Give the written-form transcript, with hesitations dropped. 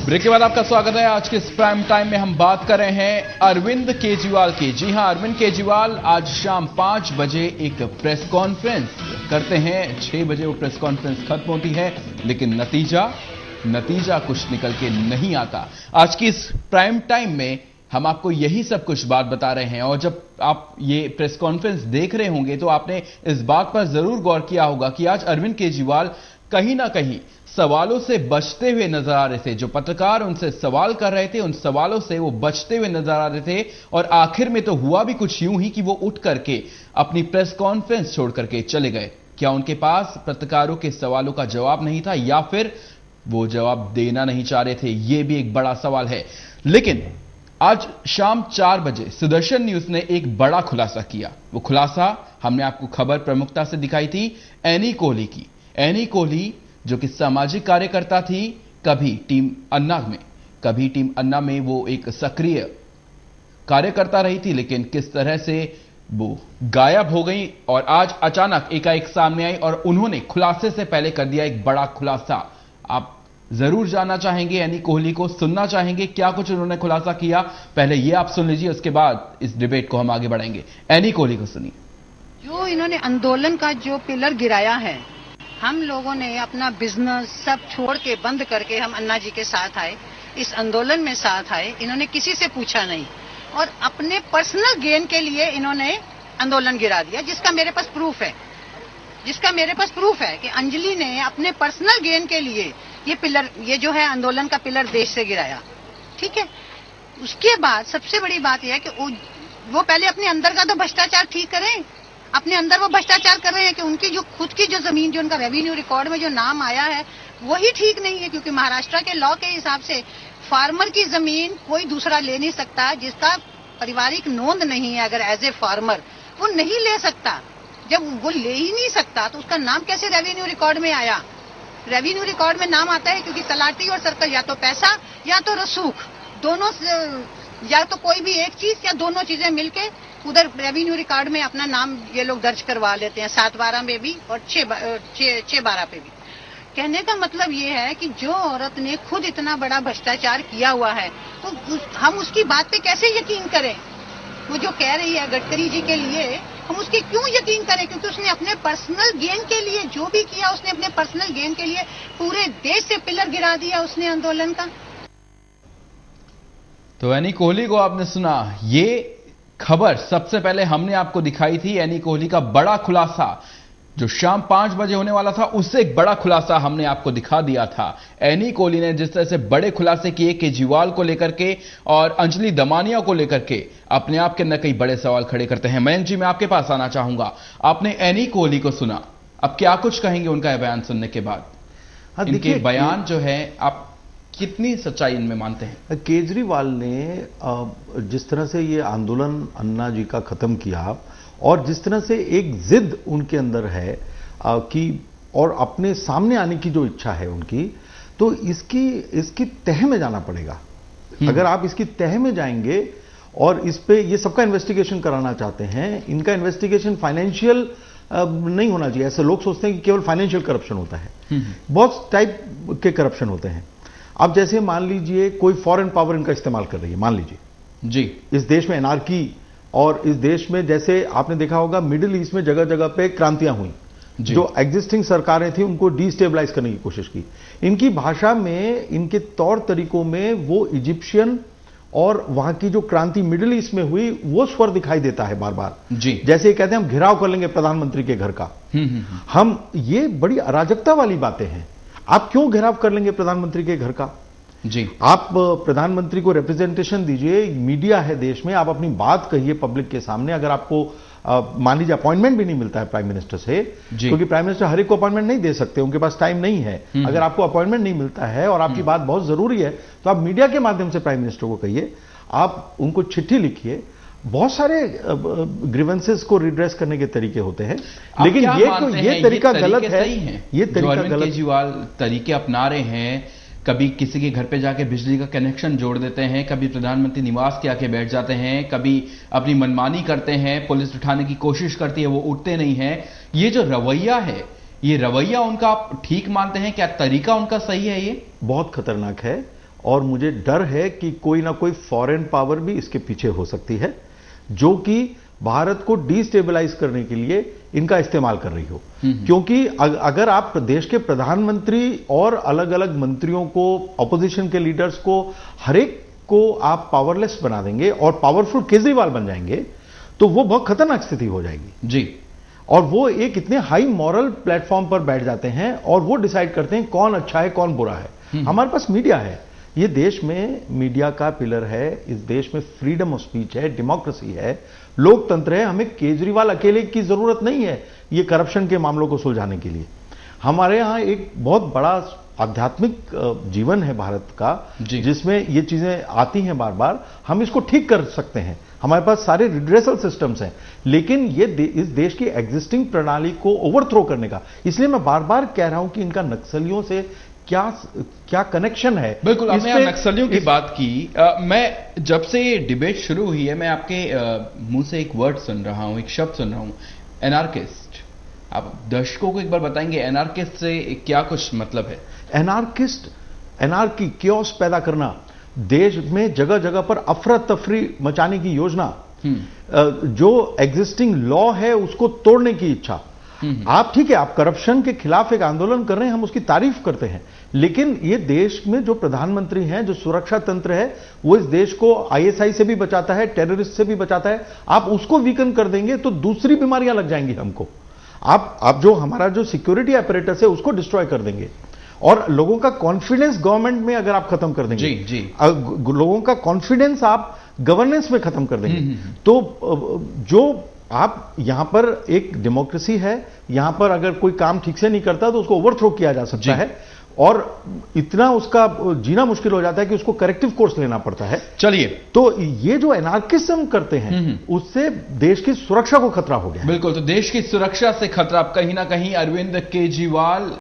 Break के बाद आपका स्वागत है। आज के इस प्राइम टाइम में हम बात कर रहे हैं अरविंद केजरीवाल की। जी हां, अरविंद केजरीवाल आज शाम 5 बजे एक प्रेस कॉन्फ्रेंस करते हैं। 6 बजे वो प्रेस कॉन्फ्रेंस खत्म होती है, लेकिन नतीजा कुछ निकल के नहीं आता। आज की इस प्राइम टाइम में हम आपको यही सब कुछ बात बता रहे हैं, और जब आप ये प्रेस कॉन्फ्रेंस देख रहे होंगे तो आपने इस बात पर जरूर गौर किया होगा कि आज अरविंद केजरीवाल कहीं ना कहीं सवालों से बचते हुए नजर आ रहे थे। जो पत्रकार उनसे सवाल कर रहे थे, उन सवालों से वो बचते हुए नजर आ रहे थे, और आखिर में तो हुआ भी कुछ यूं ही कि वो उठ करके अपनी प्रेस कॉन्फ्रेंस छोड़ करके चले गए। क्या उनके पास पत्रकारों के सवालों का जवाब नहीं था, या फिर वो जवाब देना नहीं चाह रहे थे? यह भी एक बड़ा सवाल है। लेकिन आज शाम 4 बजे सुदर्शन न्यूज ने एक बड़ा खुलासा किया। वो खुलासा हमने आपको खबर प्रमुखता से दिखाई थी एनी कोहली की। एनी कोहली जो कि सामाजिक कार्यकर्ता थी, कभी टीम अन्ना में वो एक सक्रिय कार्यकर्ता रही थी, लेकिन किस तरह से वो गायब हो गई और आज अचानक एकाएक सामने आई, और उन्होंने खुलासे से पहले कर दिया एक बड़ा खुलासा। आप जरूर जानना चाहेंगे, एनी कोहली को सुनना चाहेंगे क्या कुछ उन्होंने खुलासा किया। पहले ये आप सुन लीजिए, उसके बाद इस डिबेट को हम आगे बढ़ाएंगे। एनी कोहली को सुनिए। जो इन्होंने आंदोलन का जो पिलर गिराया है, हम लोगों ने अपना बिजनेस सब छोड़ के बंद करके हम अन्ना जी के साथ आए, इस आंदोलन में साथ आए। इन्होंने किसी से पूछा नहीं और अपने पर्सनल गेन के लिए इन्होंने आंदोलन गिरा दिया, जिसका मेरे पास प्रूफ है कि अंजलि ने अपने पर्सनल गेन के लिए ये जो है आंदोलन का पिलर देश से गिराया। ठीक है, उसके बाद सबसे बड़ी बात यह है कि वो पहले अपने अंदर का तो भ्रष्टाचार ठीक करें। अपने अंदर वो भ्रष्टाचार कर रहे हैं कि उनकी जो खुद की जो जमीन, जो उनका रेवेन्यू रिकॉर्ड में जो नाम आया है, वही ठीक नहीं है। क्योंकि महाराष्ट्र के लॉ के हिसाब से फार्मर की जमीन कोई दूसरा ले नहीं सकता, जिसका पारिवारिक नोंद नहीं है। अगर एज ए फार्मर वो नहीं ले सकता, जब वो ले ही नहीं सकता तो उसका नाम कैसे रेवेन्यू रिकॉर्ड में आया? रेवेन्यू रिकॉर्ड में नाम आता है क्योंकि तलाटी और सर्कल या तो पैसा या तो रसूख, दोनों या तो कोई भी एक चीज या दोनों चीजें मिलके उधर रेवेन्यू रिकॉर्ड में अपना नाम ये लोग दर्ज करवा लेते हैं, 7/12 में भी और 6/12 पे भी। कहने का मतलब ये है कि जो औरत ने खुद इतना बड़ा भ्रष्टाचार किया हुआ है, तो हम उसकी बात पे कैसे यकीन करें? वो जो कह रही है गडकरी जी के लिए, हम उसके क्यों यकीन करें? क्योंकि उसने अपने पर्सनल गेन के लिए जो भी किया, उसने अपने पर्सनल गेन के लिए पूरे देश से पिलर गिरा दिया उसने आंदोलन का। तो एनी कोहली को आपने सुना। ये खबर सबसे पहले हमने आपको दिखाई थी, एनी कोहली का बड़ा खुलासा जो शाम 5 बजे होने वाला था, उससे एक बड़ा खुलासा हमने आपको दिखा दिया था। एनी कोहली ने जिस तरह से बड़े खुलासे किए केजरीवाल को लेकर के और अंजलि दमानिया को लेकर के, अपने आप के अंदर कई बड़े सवाल खड़े करते हैं। मयंक जी, मैं आपके पास आना चाहूंगा। आपने एनी कोहली को सुना, अब क्या कुछ कहेंगे उनका बयान सुनने के बाद? इनके बयान जो है, आप कितनी सच्चाई इनमें मानते हैं? केजरीवाल ने जिस तरह से ये आंदोलन अन्ना जी का खत्म किया, और जिस तरह से एक जिद उनके अंदर है कि और अपने सामने आने की जो इच्छा है उनकी, तो इसकी तह में जाना पड़ेगा। अगर आप इसकी तह में जाएंगे और इस पे ये सबका इन्वेस्टिगेशन कराना चाहते हैं, इनका इन्वेस्टिगेशन फाइनेंशियल नहीं होना चाहिए। ऐसे लोग सोचते हैं कि केवल फाइनेंशियल करप्शन होता है, बहुत टाइप के करप्शन होते हैं। अब जैसे मान लीजिए कोई फॉरेन पावर इनका इस्तेमाल कर रही है, मान लीजिए जी, इस देश में एनार्की, और इस देश में जैसे आपने देखा होगा मिडिल ईस्ट में जगह जगह पे क्रांतियां हुई, जो एग्जिस्टिंग सरकारें थी उनको डिस्टेबलाइज करने की कोशिश की। इनकी भाषा में, इनके तौर तरीकों में वो इजिप्शियन और वहां की जो क्रांति मिडिल ईस्ट में हुई वो स्वर दिखाई देता है बार बार। जी, जैसे ये कहते हैं हम घेराव कर लेंगे प्रधानमंत्री के घर का। हम, ये बड़ी अराजकता वाली बातें हैं। आप क्यों घेराव कर लेंगे प्रधानमंत्री के घर का? जी, आप प्रधानमंत्री को रिप्रेजेंटेशन दीजिए, मीडिया है देश में, आप अपनी बात कहिए पब्लिक के सामने। अगर आपको मान लीजिए अपॉइंटमेंट भी नहीं मिलता है प्राइम मिनिस्टर से, क्योंकि प्राइम मिनिस्टर हर एक को अपॉइंटमेंट नहीं दे सकते, उनके पास टाइम नहीं है। अगर आपको अपॉइंटमेंट नहीं मिलता है और आपकी बात बहुत जरूरी है, तो आप मीडिया के माध्यम से प्राइम मिनिस्टर को कहिए, आप उनको चिट्ठी लिखिए। बहुत सारे ग्रीवेंसेस को रिड्रेस करने के तरीके होते हैं, लेकिन ये तरीका गलत है। ये तरीका गलत। केजरीवाल तरीके अपना रहे हैं, कभी किसी के घर पे जाके बिजली का कनेक्शन जोड़ देते हैं, कभी प्रधानमंत्री निवास के आके बैठ जाते हैं, कभी अपनी मनमानी करते हैं, पुलिस उठाने की कोशिश करती है, वो उठते नहीं हैं। ये जो रवैया है, ये रवैया उनका आप ठीक मानते हैं? क्या तरीका उनका सही है? ये बहुत खतरनाक है और मुझे डर है कि कोई ना कोई फॉरेन पावर भी इसके पीछे हो सकती है, जो कि भारत को डिस्टेबलाइज करने के लिए इनका इस्तेमाल कर रही हो। क्योंकि अगर आप देश के प्रधानमंत्री और अलग अलग मंत्रियों को, ऑपोजिशन के लीडर्स को, हर एक को आप पावरलेस बना देंगे और पावरफुल केजरीवाल बन जाएंगे, तो वो बहुत खतरनाक स्थिति हो जाएगी जी। और वो एक इतने हाई मॉरल प्लेटफॉर्म पर बैठ जाते हैं और वो डिसाइड करते हैं कौन अच्छा है कौन बुरा है। हमारे पास मीडिया है, ये देश में मीडिया का पिलर है, इस देश में फ्रीडम ऑफ स्पीच है, डेमोक्रेसी है, लोकतंत्र है। हमें केजरीवाल अकेले की जरूरत नहीं है ये करप्शन के मामलों को सुलझाने के लिए। हमारे यहां एक बहुत बड़ा आध्यात्मिक जीवन है भारत का, जिसमें ये चीजें आती हैं बार बार। हम इसको ठीक कर सकते हैं, हमारे पास सारे रिड्रेसल सिस्टम्स हैं, लेकिन ये इस देश की एग्जिस्टिंग प्रणाली को ओवरथ्रो करने का, इसलिए मैं बार बार कह रहा हूं कि इनका नक्सलियों से क्या कनेक्शन है। बिल्कुल, आपने यहाँ नक्सलियों की बात की। मैं जब से ये डिबेट शुरू हुई है, मैं आपके मुंह से एक वर्ड सुन रहा हूं, एक शब्द सुन रहा हूं, एनार्किस्ट। आप दर्शकों को एक बार बताएंगे एनार्किस्ट से क्या कुछ मतलब है? एनार्की, क्योस पैदा करना, देश में जगह जगह पर अफरा तफरी मचाने की योजना, जो एग्जिस्टिंग लॉ है उसको तोड़ने की इच्छा। आप ठीक है, आप करप्शन के खिलाफ एक आंदोलन कर रहे हैं, हम उसकी तारीफ करते हैं, लेकिन ये देश में जो प्रधानमंत्री हैं, जो सुरक्षा तंत्र है, वो इस देश को आईएसआई से भी बचाता है, टेररिस्ट से भी बचाता है। आप उसको वीकन कर देंगे तो दूसरी बीमारियां लग जाएंगी हमको। आप जो हमारा जो सिक्योरिटी अपरेटस है उसको डिस्ट्रॉय कर देंगे, और लोगों का कॉन्फिडेंस गवर्नमेंट में अगर आप खत्म कर देंगे, जी। लोगों का कॉन्फिडेंस आप गवर्नेंस में खत्म कर देंगे, तो जो आप यहां पर एक डेमोक्रेसी है, यहां पर अगर कोई काम ठीक से नहीं करता तो उसको ओवरथ्रो किया जा सकता है, और इतना उसका जीना मुश्किल हो जाता है कि उसको करेक्टिव कोर्स लेना पड़ता है। चलिए, तो ये जो एनार्किज्म करते हैं उससे देश की सुरक्षा को खतरा हो गया। बिल्कुल, तो देश की सुरक्षा से खतरा, कहीं ना कहीं अरविंद केजरीवाल